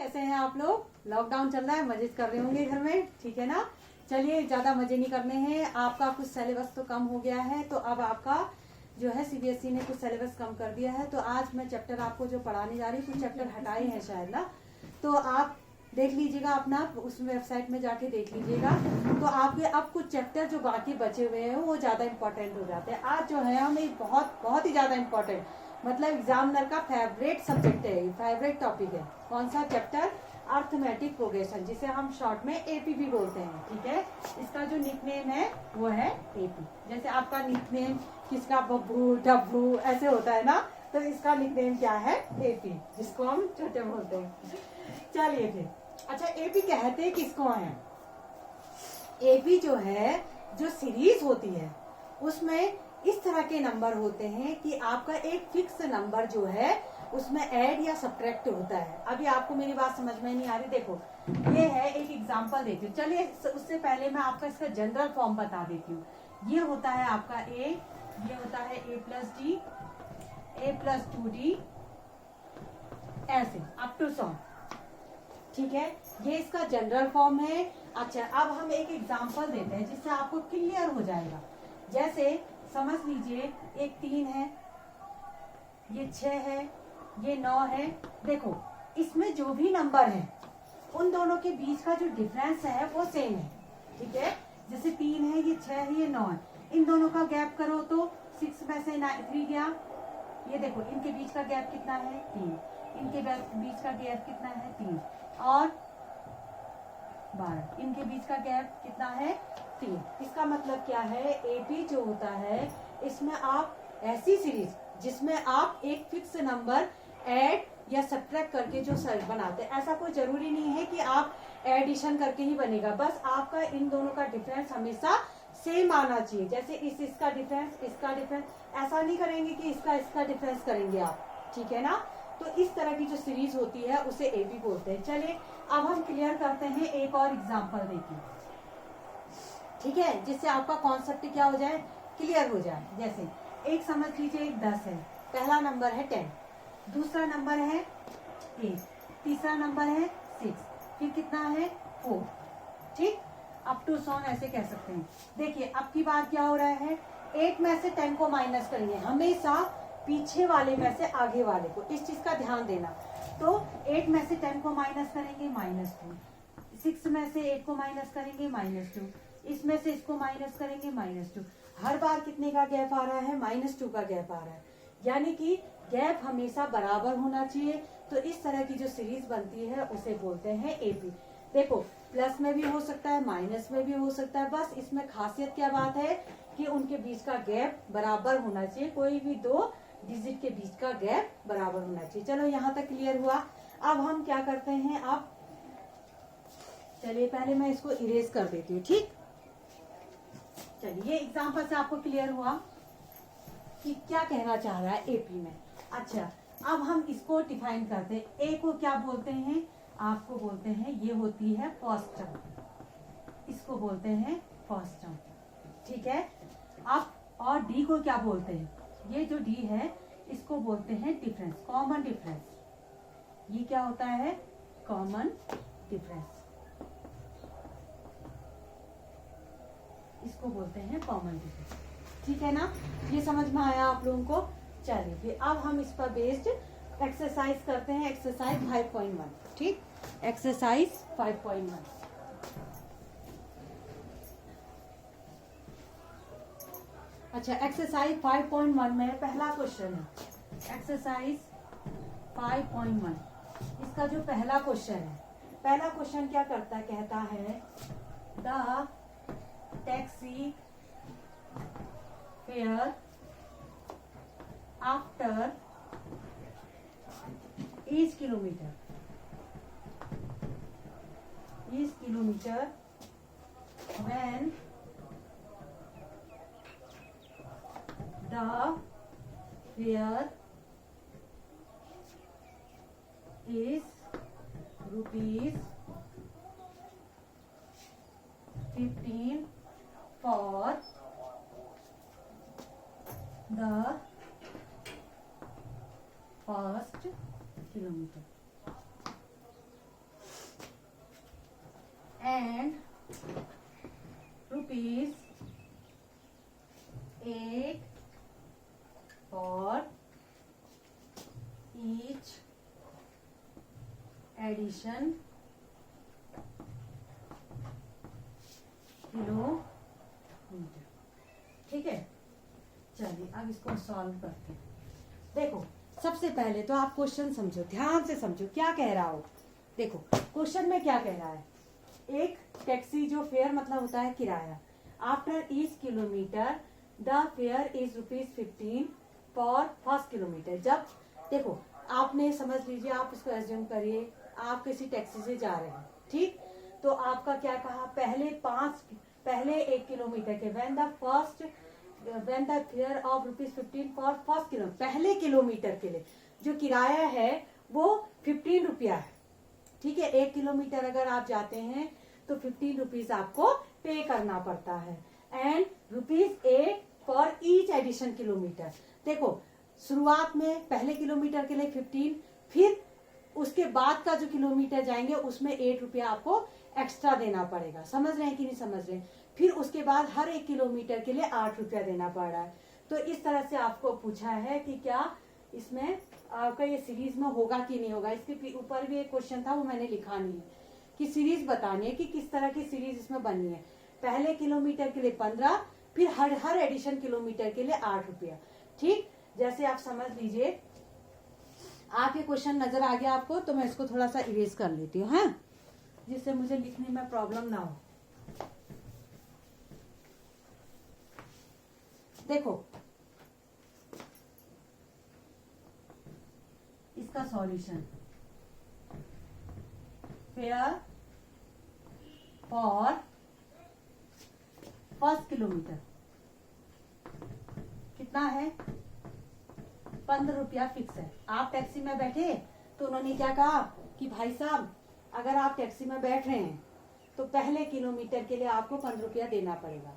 कैसे हैं आप लोग? लॉकडाउन चल रहा है, मजे कर रहे होंगे घर में, ठीक है ना। चलिए, ज्यादा मजे नहीं करने हैं। आपका कुछ सिलेबस तो कम हो गया है, तो अब आपका जो है सीबीएसई ने कुछ सिलेबस कम कर दिया है। तो आज मैं चैप्टर आपको जो पढ़ाने जा रही हूँ, कुछ चैप्टर हटाए हैं शायद ना, तो आप देख लीजिएगा, अपना उस वेबसाइट में जाके देख लीजिएगा। तो आपके अब कुछ चैप्टर जो बाकी बचे हुए हैं वो ज्यादा इंपॉर्टेंट हो जाते हैं। आज जो है हमें बहुत ही ज्यादा इंपॉर्टेंट, मतलब एग्जामिनर का फेवरेट सब्जेक्ट है, फेवरेट टॉपिक है। कौन सा चैप्टर? अर्थमेटिक प्रोग्रेशन, जिसे हम शॉर्ट में एपी भी बोलते हैं, ठीक है। इसका जो निकनेम है वो है एपी। जैसे आपका निकनेम किसका बब्बू डब्बू ऐसे होता है ना, तो इसका निकनेम क्या है? एपी, जिसको हम छोटे बोलते हैं। चलिए फिर, अच्छा एपी कहते किसको है? एपी जो है, जो सीरीज होती है उसमें इस तरह के नंबर होते हैं कि आपका एक फिक्स नंबर जो है उसमें ऐड या सब्ट्रैक्ट होता है। अभी आपको मेरी बात समझ में नहीं आ रही, देखो ये है, एक एग्जांपल देती हूँ। चलिए उससे पहले मैं आपका इसका जनरल फॉर्म बता देती हूँ। ये होता है आपका ए, ये होता है ए प्लस डी, ए प्लस 2d, ऐसे अप टू 100, ठीक है। ये इसका जनरल फॉर्म है। अच्छा, अब हम एक एग्जांपल देते हैं जिससे आपको क्लियर हो जाएगा। जैसे समझ लीजिए, एक 3 है, ये 6 है, ये 9 है। देखो इसमें जो भी नंबर है उन दोनों के बीच का जो डिफरेंस है वो सेम है, ठीक है। जैसे 3 है, ये 6 है, ये 9 है, इन दोनों का गैप करो तो 6 में से 3 गया। ये देखो इनके बीच का गैप कितना है? 3। इनके बीच का गैप कितना है? 3 और 12। इनके बीच का गैप कितना है? 3। इसका मतलब क्या है? एपी जो होता है इसमें आप ऐसी सीरीज जिसमें आप एक फिक्स नंबर ऐड या सब्ट्रैक्ट करके जो सर बनाते हैं, ऐसा कोई जरूरी नहीं है कि आप एडिशन करके ही बनेगा, बस आपका इन दोनों का डिफरेंस हमेशा सेम आना चाहिए। जैसे इसका डिफरेंस, इसका डिफरेंस, ऐसा नहीं करेंगे कि इसका डिफरेंस करेंगे आप, ठीक है ना। तो इस तरह की जो सीरीज होती है उसे एपी बोलते हैं। चलिए अब हम क्लियर करते हैं एक और एग्जांपल देके, ठीक है, जिससे आपका कॉन्सेप्ट क्या हो जाए? क्लियर हो जाए। जैसे एक समझ लीजिए, एक 10 है, पहला नंबर है 10, दूसरा नंबर है 8, तीसरा नंबर है 6, फिर कितना है? 4, ठीक। अप टू 100 ऐसे कह सकते हैं। देखिए अब की बार क्या हो रहा है, 8 में से 10 को माइनस करेंगे, हमेशा पीछे वाले में से आगे वाले को, इस चीज का ध्यान देना। तो 8 में से 10 को माइनस करेंगे, -2, 6 में से 8 को माइनस करेंगे, -2, इसमें से इसको माइनस करेंगे, -2। हर बार कितने का गैप आ रहा है? -2 का गैप आ रहा है, यानी कि गैप हमेशा बराबर होना चाहिए। तो इस तरह की जो सीरीज बनती है उसे बोलते हैं एपी। देखो प्लस में भी हो सकता है, माइनस में भी हो सकता है, बस इसमें खासियत क्या बात है कि उनके बीच का गैप बराबर होना चाहिए, कोई भी 2 डिजिट के बीच का गैप बराबर होना चाहिए। चलो यहाँ तक क्लियर हुआ। अब हम क्या करते हैं, अब चलिए पहले मैं इसको इरेज कर देती हूँ, ठीक। चलिए एग्जाम्पल से आपको क्लियर हुआ कि क्या कहना चाह रहा है एपी में। अच्छा, अब हम इसको डिफाइन करते हैं। ए को क्या बोलते हैं? आपको बोलते हैं, ये होती है फर्स्ट टर्म, इसको बोलते हैं फर्स्ट टर्म, ठीक है। अब और डी को क्या बोलते हैं? ये जो डी है इसको बोलते हैं डिफरेंस, कॉमन डिफरेंस। ये क्या होता है? कॉमन डिफरेंस, इसको बोलते हैं कॉमन डिफरेंस, ठीक है ना। ये समझ में आया आप लोगों को? चलिए फिर अब हम इस पर बेस्ड एक्सरसाइज करते हैं, एक्सरसाइज 5.1, ठीक। एक्सरसाइज 5.1। अच्छा, एक्सरसाइज 5.1 में पहला क्वेश्चन है, एक्सरसाइज 5.1। इसका जो पहला क्वेश्चन है, पहला क्वेश्चन क्या करता है? कहता है the taxi fare after each kilometer when the fare is ₹15 for the first kilometre. Addition kilometre. ठीक है, चलिए अब इसको सॉल्व करते हैं। देखो सबसे पहले तो आप क्वेश्चन समझो, ध्यान से समझो क्या कह रहा हो। देखो क्वेश्चन में क्या कह रहा है, एक टैक्सी जो फेयर मतलब होता है किराया, after each kilometre the fair is ₹15 for first kilometre. जब देखो आपने समझ लीजिए, आप इसको एज्यूम करिए आप किसी टैक्सी से जा रहे हैं, ठीक, तो आपका क्या कहा, पहले 1 किलोमीटर के when the fare of ₹15 for first kilometre, पहले किलोमीटर के लिए जो किराया है वो 15 रुपया है। ठीक है, 1 किलोमीटर अगर आप जाते हैं तो 15 रुपीज आपको पे करना पड़ता है, and ₹8 for each addition kilometre. देखो शुरुआत में पहले किलोमीटर के लिए 15, फिर उसके बाद का जो किलोमीटर जाएंगे उसमें 8 रुपया आपको एक्स्ट्रा देना पड़ेगा। समझ रहे हैं कि नहीं समझ रहे हैं? फिर उसके बाद हर 1 किलोमीटर के लिए 8 रुपया देना पड़ रहा है। तो इस तरह से आपको पूछा है कि क्या इसमें आपका ये सीरीज में होगा कि नहीं होगा। इसके ऊपर भी एक क्वेश्चन था, वो मैंने लिखा नहीं है, कि सीरीज बतानी है कि किस तरह की सीरीज इसमें बननी है। पहले किलोमीटर के लिए 15, फिर हर एडिशन किलोमीटर के लिए 8 रुपया। ठीक, जैसे आप समझ लीजिए आपके क्वेश्चन नजर आ गया आपको, तो मैं इसको थोड़ा सा इरेज कर लेती हूँ, है, जिससे मुझे लिखने में प्रॉब्लम ना हो। देखो इसका solution, fair for first kilometre कितना है, 15 रुपया फिक्स है। आप टैक्सी में बैठे तो उन्होंने क्या कहा कि भाई साहब अगर आप टैक्सी में बैठ रहे हैं तो पहले किलोमीटर के लिए आपको 15 रुपया देना पड़ेगा।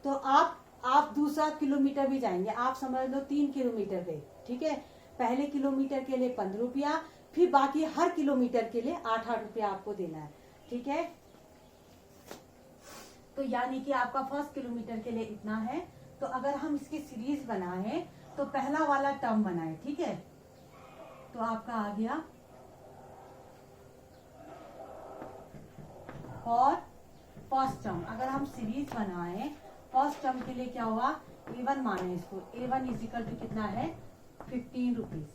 तो आप दूसरा किलोमीटर भी जाएंगे, आप समझ लो 3 किलोमीटर गए, ठीक है, पहले किलोमीटर के लिए 15 रुपया, फिर बाकी हर किलोमीटर के लिए 8-8 रुपया आपको देना है। ठीक है, तो यानी कि आपका फर्स्ट किलोमीटर के लिए इतना है। तो अगर हम इसकी सीरीज बनाए तो पहला वाला टर्म बनाए, ठीक है, तो आपका आ गया और फर्स्ट टर्म। अगर हम सीरीज बनाए फर्स्ट टर्म के लिए क्या हुआ, A1 माने इसको, A1 इजिकल टू कितना है, 15 रुपीज।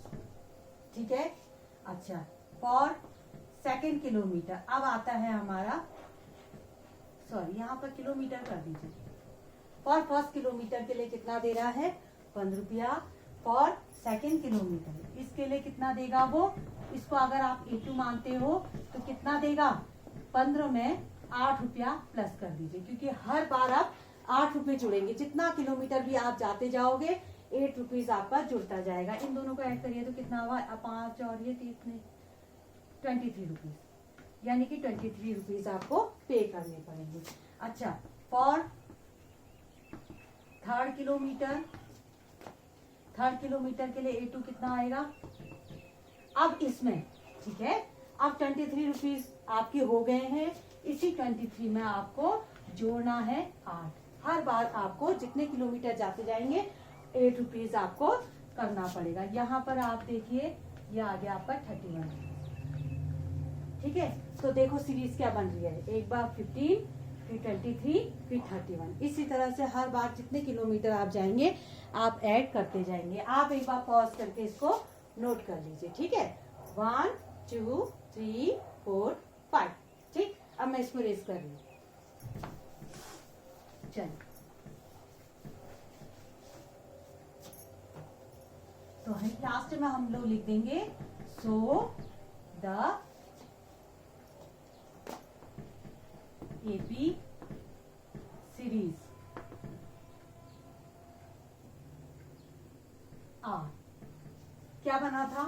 ठीक है, अच्छा, फॉर सेकेंड किलोमीटर अब आता है हमारा, सॉरी यहाँ पर किलोमीटर कर दीजिए, फॉर फर्स्ट किलोमीटर के लिए कितना दे रहा है, 15 रुपया। फॉर सेकेंड किलोमीटर इसके लिए कितना देगा वो, इसको अगर आप A2 मानते हो तो कितना देगा, 15 में 8 रुपया प्लस कर दीजिए, क्योंकि हर बार आप 8 रुपए जुड़ेंगे, जितना किलोमीटर भी आप जाते जाओगे 8 रुपीज आपका जुड़ता जाएगा। इन दोनों को ऐड करिए तो कितना हुआ, 5 और ये 23 रुपीज, यानी कि 23 रुपीज आपको पे करने पड़ेंगे। अच्छा, फॉर थर्ड किलोमीटर के लिए A2 कितना आएगा, अब इसमें, ठीक है, अब 23 रुपीज आपके हो गए हैं, इसी 23 में आपको जोड़ना है 8। हर बार आपको जितने किलोमीटर जाते जाएंगे 8 रुपीज आपको करना पड़ेगा। यहाँ पर आप देखिए ये आ गया आपका 31। ठीक है, तो देखो सीरीज क्या बन रही है, एक बार 15, फिर 23, फिर 31। इसी तरह से हर बार जितने किलोमीटर आप जाएंगे आप ऐड करते जाएंगे। आप एक बार पॉज करके इसको नोट कर लीजिए। ठीक है, 1 2 3 4 5। ठीक, अब मैं इसको रेस कर रही हूँ। चलिए, तो लास्ट में हम लोग लिख देंगे, सो द AP सीरीज क्या बना था,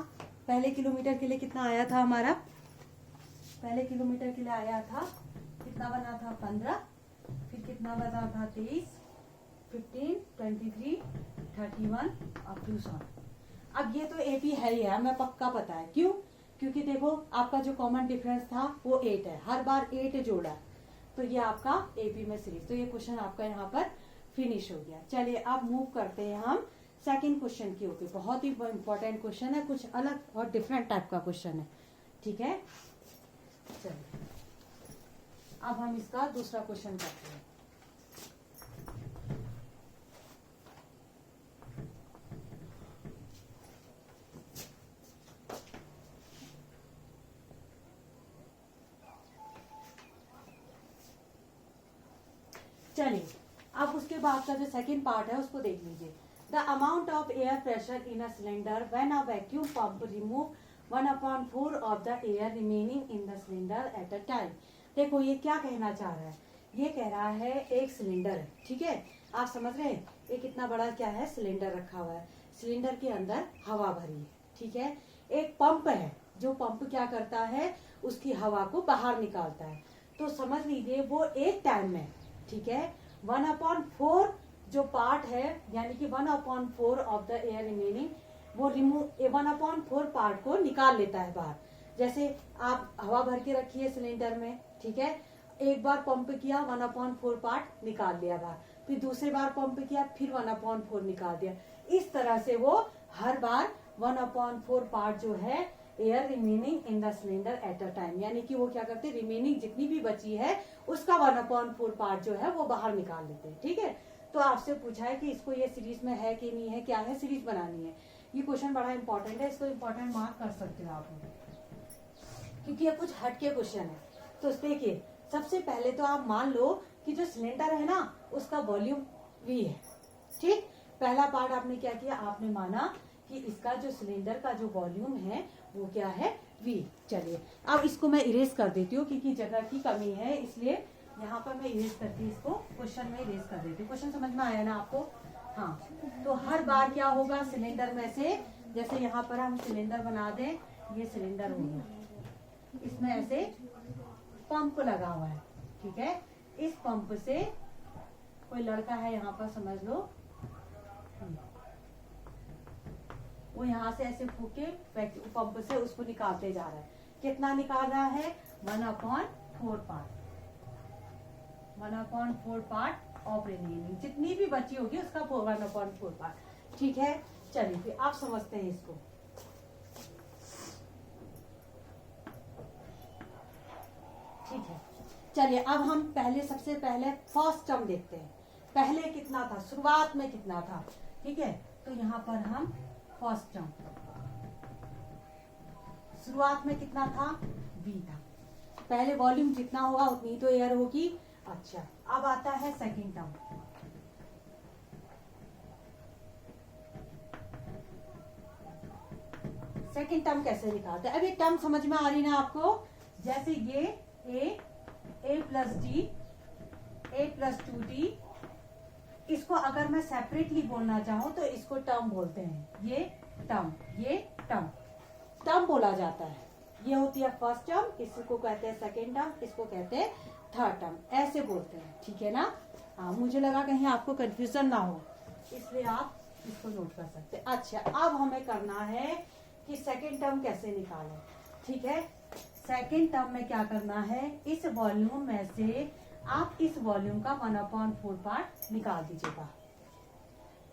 पहले किलोमीटर के लिए कितना आया था हमारा, पहले किलोमीटर के लिए आया था कितना बना था, 15, फिर कितना बना था, 23, 15, 23, 31 अब 200। अब ये तो AP है ही है, हमें पक्का पता है, क्यों, क्योंकि देखो आपका जो कॉमन डिफरेंस था वो 8 है, हर बार 8 जोड़ा, तो ये आपका AP में सीरीज। तो ये क्वेश्चन आपका यहाँ पर फिनिश हो गया। चलिए अब मूव करते हैं हम सेकंड क्वेश्चन की ओर। बहुत ही इंपॉर्टेंट क्वेश्चन है, कुछ अलग और डिफरेंट टाइप का क्वेश्चन है। ठीक है, चलिए अब हम इसका दूसरा क्वेश्चन करते हैं। चलिए अब उसके बाद का जो सेकंड पार्ट है उसको देख लीजिए। The amount of air pressure in a cylinder when a vacuum pump remove 1/4 of the air remaining in the cylinder at a time. देखो ये क्या कहना चाह रहा है, ये कह रहा है एक सिलेंडर है, ठीक है, आप समझ रहे हैं, एक इतना बड़ा क्या है सिलेंडर रखा हुआ है, सिलेंडर के अंदर हवा भरी है, ठीक है, एक पंप है जो पंप क्या करता है उसकी हवा को बाहर निकालता है। तो समझ लीजिए वो एक टाइम में, ठीक है, 1/4 जो पार्ट है यानी कि 1/4 ऑफ द एयर रिमेनिंग वो रिमूव 1/4 पार्ट को निकाल लेता है बाहर। जैसे आप हवा भर के रखिए सिलेंडर में, ठीक है, एक बार पंप किया 1/4 पार्ट निकाल लिया बाहर, फिर दूसरी बार पंप किया फिर 1/4 निकाल दिया। इस तरह से वो हर बार 1/4 पार्ट जो है air remaining in the cylinder at a time, यानी कि वो क्या करते हैं रिमेनिंग जितनी भी बची है उसका 1/4 पार्ट जो है वो बाहर निकाल लेते हैं, ठीक है। तो आपसे पूछा है कि इसको ये सीरीज में है कि नहीं है, क्या है, सीरीज बनानी है। ये क्वेश्चन बड़ा इंपॉर्टेंट है, इसको इंपॉर्टेंट मार्क कर सकते हो आप, क्योंकि ये कुछ हटके क्वेश्चन है। तो देखिए सबसे पहले तो आप मान लो कि जो सिलेंडर है ना उसका वॉल्यूम V है, ठीक। पहला पार्ट आपने क्या किया, आपने माना कि इसका जो सिलेंडर का जो वॉल्यूम है वो क्या है V। चलिए अब इसको मैं इरेज कर देती हूँ क्योंकि जगह की कमी है, इसलिए यहाँ पर मैं इरेज करती हूँ, इसको क्वेश्चन में इरेज कर देती हूँ। क्वेश्चन समझ में आया ना आपको? हाँ, तो हर बार क्या होगा सिलेंडर में से, जैसे यहाँ पर हम सिलेंडर बना दें, ये सिलेंडर हो गया, इसमें ऐसे पंप लगा हुआ है, ठीक है, इस पंप से कोई लड़का है यहाँ पर समझ लो, वो यहाँ से ऐसे फूक के पंप से उसको निकालते जा रहा है। कितना निकाल रहा है 1/4 पार्ट, 1/4 पार्ट ऑफ रिमेनिंग, जितनी भी बची होगी उसका 1/4 पार्ट, ठीक है। चलिए फिर आप समझते हैं इसको। ठीक है, चलिए अब हम पहले सबसे पहले फर्स्ट टर्म देखते हैं, पहले कितना था, शुरुआत में कितना था, ठीक है। तो यहाँ पर हम फर्स्ट टर्म, शुरुआत में कितना था V था, पहले वॉल्यूम जितना होगा उतनी तो एयर होगी। अच्छा अब आता है सेकंड टर्म, सेकंड टर्म कैसे निकालते हैं, अब ये टर्म समझ में आ रही ना आपको, जैसे ये a plus D, a plus 2d, इसको अगर मैं सेपरेटली बोलना चाहूं तो इसको टर्म बोलते हैं, ये टर्म, ये टर्म, टर्म बोला जाता है। ये होती है फर्स्ट टर्म, इसको कहते हैं सेकेंड टर्म, इसको कहते हैं थर्ड टर्म, ऐसे बोलते हैं, ठीक है ना। हाँ, मुझे लगा कहीं आपको कंफ्यूजन ना हो, इसलिए आप इसको नोट कर सकते हैं। अच्छा अब हमें करना है कि सेकेंड टर्म कैसे निकालें, ठीक है। सेकेंड टर्म में क्या करना है, इस वॉल्यूम में से आप इस वॉल्यूम का 1/4 पार्ट निकाल दीजिएगा,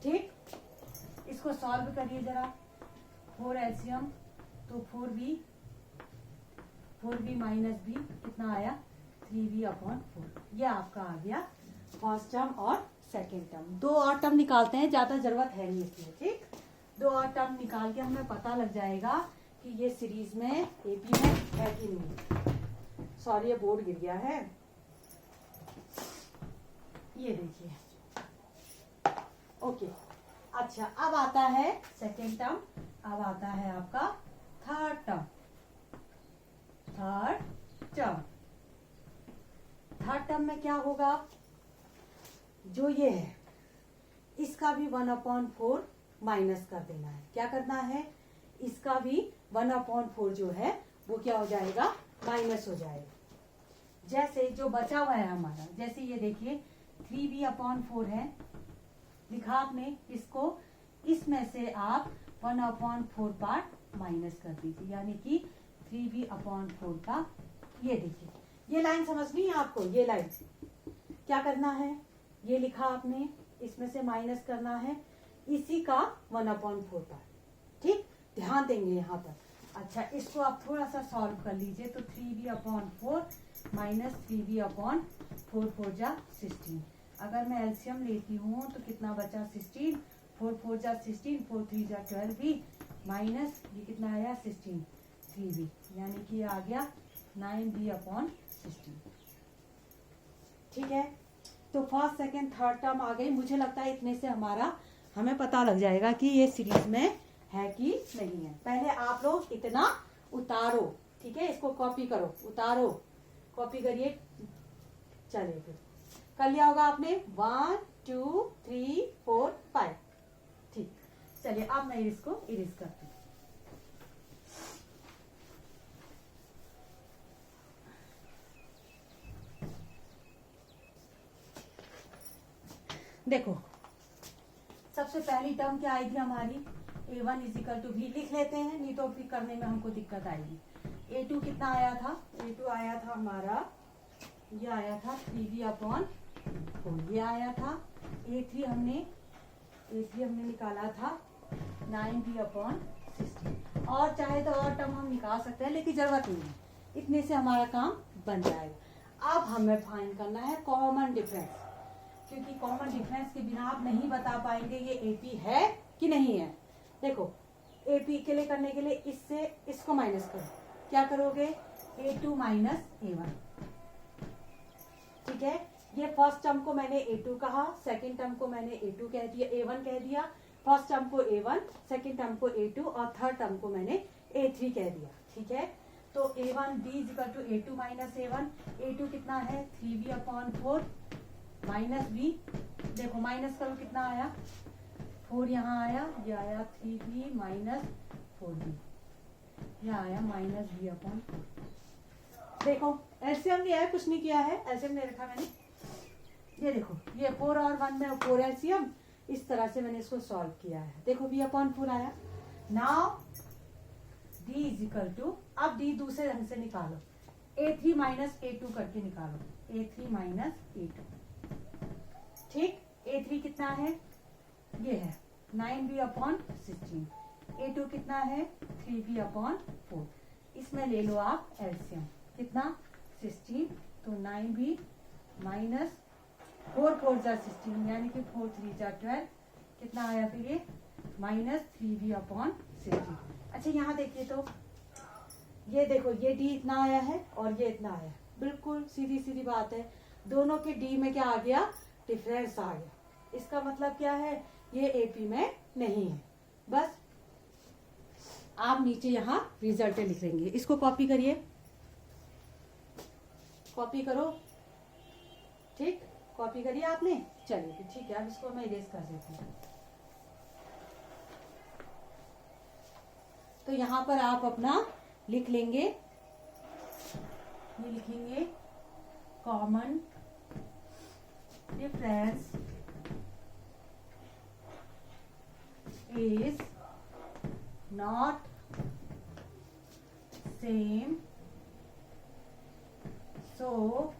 ठीक। इसको सॉल्व करिए जरा, 4 LCM तो 4v माइनस b कितना आया 3v/4, ये आपका आ गया फर्स्ट टर्म और सेकेंड टर्म। 2 और टर्म निकालते हैं, ज्यादा जरूरत है नहीं इसमें, ठीक। 2 और टर्म निकाल के हमें पता लग जाएगा कि ये सीरीज में एपी में है कि नहीं। सॉरी ये बोर्ड गिर गया है, ये देखिए, ओके। अच्छा अब आता है सेकेंड टर्म, अब आता है आपका third term, third term, third term में क्या होगा, जो ये है इसका भी 1/4 माइनस कर देना है, क्या करना है, इसका भी 1/4 जो है वो क्या हो जाएगा माइनस हो जाएगा। जैसे जो बचा हुआ है हमारा, जैसे ये देखिए 3v/4 है, लिखा आपने इसको, इसमें से आप 1/4 पार्ट माइनस कर दीजिए, यानी कि 3v/4 का, ये देखिए ये लाइन समझनी है आपको, ये लाइन क्या करना है, ये लिखा आपने, इसमें से माइनस करना है इसी का 1/4 पार्ट, ठीक, ध्यान देंगे यहाँ पर। अच्छा, इसको आप थोड़ा सा सॉल्व कर लीजिए। तो 3b/4 माइनस 3b/4, 4 जा 16। अगर मैं एलसीएम लेती हूँ तो कितना बचा 16, 4 जा 16, 4 3 जा 12b माइनस ये कितना आया 16 3b, यानी कि ये आ गया 9b/16। ठीक है, तो फर्स्ट सेकंड थर्ड टर्म आ गई। मुझे लगता है इतने से हमें पता लग जाएगा कि ये सीरीज में है कि नहीं है। पहले आप लोग इतना उतारो, ठीक है, इसको कॉपी करो, उतारो, कॉपी करिए। चलिए फिर कर लिया होगा आपने 1 2 3 4 5। ठीक, चलिए अब मैं इसको इरेज करती हूँ। देखो, सबसे पहली टर्म क्या आई थी हमारी, a1 = b लिख लेते हैं, नहीं तो फिर करने में हमको दिक्कत आएगी। a2 कितना आया था, a2 आया था हमारा, ये आया था 3b/4, ये आया था। a3 हमने निकाला था 9b/16। और चाहे तो और टर्म हम निकाल सकते हैं, लेकिन जरूरत नहीं है, इतने से हमारा काम बन जाएगा। अब हमें फाइंड करना है कॉमन डिफरेंस, क्योंकि कॉमन डिफरेंस के बिना आप नहीं बता पाएंगे ये एपी है कि नहीं है। देखो, एपी के लिए करने के लिए इससे इसको माइनस करो, क्या करोगे, a2 माइनस a1। ठीक है, ये फर्स्ट टर्म को मैंने a2 कहा, सेकंड टर्म को मैंने a2 कह दिया, a1 कह दिया, फर्स्ट टर्म को a1, सेकंड टर्म को a2 और थर्ड टर्म को मैंने a3 कह दिया। ठीक है, तो a1b = a2 minus a1। a2 कितना है 3b/4 माइनस b, देखो माइनस करो कितना आया 4, यहाँ आया, ये आया 3b माइनस 4b, ये आया माइनस b/4। देखो एलसीएम लिया है, कुछ नहीं किया है, एलसीएम ले रखा मैंने। ये देखो, ये 4 और 1 में 4 एलसीएम, इस तरह से मैंने इसको सॉल्व किया है। देखो b/4 आया। नाउ d = अब d दूसरे ढंग से निकालो, a3 माइनस a2 करके निकालो, a3 माइनस a2। ठीक, a3 कितना है, ये है 9b/16, a2 कितना है 3b/4। इसमें ले लो आप एलसीएम, कितना 16, तो 9b माइनस 4 4 जा 16, यानी कि 4 3 जा 12, कितना आया फिर ये माइनस 3b/16। अच्छा यहाँ देखिए, तो ये देखो, ये d इतना आया है और ये इतना आया है, बिल्कुल सीधी सीधी बात है, दोनों के d में क्या आ गया, डिफरेंस आ गया। इसका मतलब क्या है, ये एपी में नहीं है। बस आप नीचे यहाँ रिजल्ट लिख लेंगे, इसको कॉपी करिए, कॉपी करो। ठीक, कॉपी करिए आपने, चलिए ठीक है। अब इसको मैं इरेज कर देती हूँ। तो यहाँ पर आप अपना लिख लेंगे, ये लिखेंगे common difference is not same, so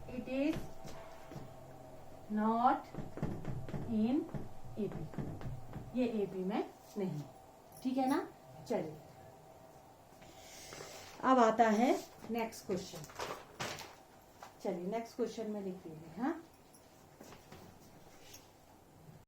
it is not in AP। ये AP में नहीं, ठीक है ना। चलिए अब आता है नेक्स्ट क्वेश्चन। चलिए नेक्स्ट क्वेश्चन में लिख लीजिए। हाँ,